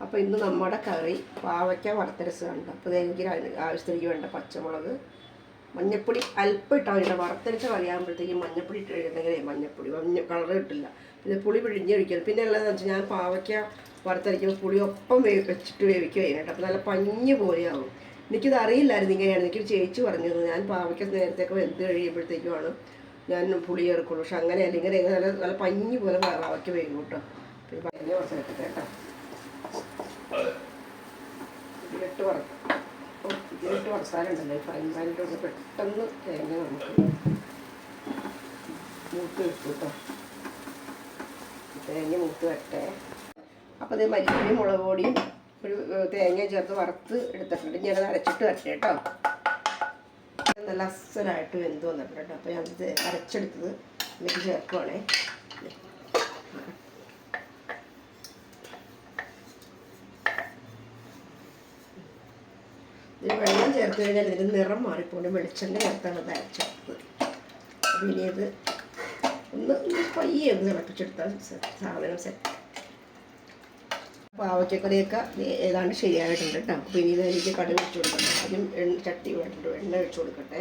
അപ്പോൾ ഇന്ന് നമ്മുടെ കറി പാവയ്ക്ക വറുത്തരച്ചതാണ്. അപ്പോൾ എനിക്ക് ആവശ്യത്തിലേക്ക് വേണ്ട പച്ചമുളക്, മഞ്ഞപ്പൊടി അല്പം ഇട്ടാൽ മതി. വറുത്തരച്ച കറിയാകുമ്പോഴത്തേക്കും മഞ്ഞപ്പൊടി ഇട്ട് കഴിഞ്ഞാൽ മഞ്ഞപ്പൊടി കളർ കിട്ടില്ല. പിന്നെ പുളി പിഴിഞ്ഞൊഴിക്കരുത്. പിന്നെ ഉള്ളതെന്ന് വെച്ചാൽ ഞാൻ പാവയ്ക്ക വറുത്തരയ്ക്കുമ്പോൾ പുളി ഒപ്പം വെച്ചിട്ട് വേവിക്കുക കഴിഞ്ഞിട്ട് അപ്പോൾ നല്ല പഞ്ഞ് പോലെയാവും. എനിക്കിത് അറിയില്ലായിരുന്നു ഇങ്ങനെയാണ്. എനിക്കൊരു ചേച്ചി പറഞ്ഞത് ഞാൻ പാവയ്ക്ക നേരത്തേക്ക് വെന്ത് കഴിയുമ്പോഴത്തേക്കുമാണ് ഞാൻ പുളി ചേർക്കുള്ളൂ. പക്ഷെ അങ്ങനെയല്ല, ഇങ്ങനെ നല്ല നല്ല പഞ്ഞ് പോലെ പാവയ്ക്ക വേവും കേട്ടോ. പിന്നെ പഞ്ഞ കുറച്ച് എടുക്കട്ടെ കേട്ടോ. ഇതിലിട്ട് വറുത്താലുണ്ടല്ലോ ഈ ഫ്രൈ പാനിലൊന്ന് പെട്ടെന്ന് തേങ്ങ നമുക്ക് മൂത്ത് വെക്കും കേട്ടോ. തേങ്ങ മൂത്ത് വരട്ടെ. അപ്പോൾ ഇത് മല്ലിപ്പൊടിയും മുളക് പൊടിയും ഒരു തേങ്ങ ചേർത്ത് വറുത്ത് എടുത്തിട്ടുണ്ട്. ഞാനത് അരച്ചിട്ട് വരട്ടെ കേട്ടോ. നല്ല അസലായിട്ട് വെന്ത് വന്നിട്ടുണ്ട് കേട്ടോ. അപ്പോൾ ഞാനത് അരച്ചെടുത്തത് ഇതിലേക്ക് ചേർക്കുവാണേ. ഇത് വെള്ളം ചേർത്ത് കഴിഞ്ഞാൽ ഇതിന് നിറം മാറിപ്പോണ്ട്. വെളിച്ചെണ്ണ ചേർത്താണ് ഇത് അരച്ചെടുത്തത്. അപ്പോൾ ഇനി ഇത് ഒന്ന് പയ്യെ ഒന്ന് തിളപ്പിച്ചെടുത്താൽ സാധനം സെറ്റ്. പാവയ്ക്കക്കറിയൊക്കെ ഏതാണ്ട് ശരിയായിട്ടുണ്ട് കേട്ടോ. അപ്പോൾ ഇനി ഇതിലേക്ക് കടുക് വെച്ച് കൊടുക്കട്ടെ. ആദ്യം ചട്ടി വേണ്ടിട്ട് എണ്ണ ഒഴിച്ച് കൊടുക്കട്ടെ.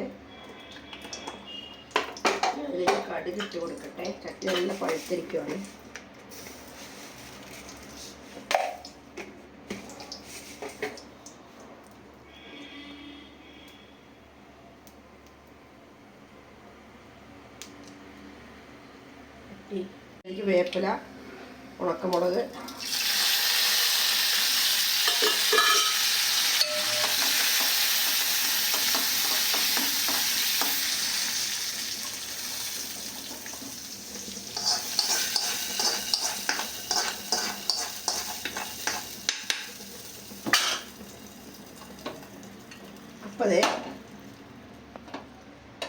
അതിലേക്ക് കടുക് ഇട്ട് കൊടുക്കട്ടെ. ചട്ടി നല്ല പഴുത്തിരിക്കുവാണ്. എനിക്ക് വേപ്പില, ഉണക്കമുളക്,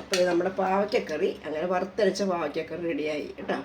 അപ്പോൾ നമ്മുടെ പാവയ്ക്കക്കറി അങ്ങനെ വറുത്തരച്ച പാവയ്ക്കക്കറി റെഡിയായി കേട്ടോ.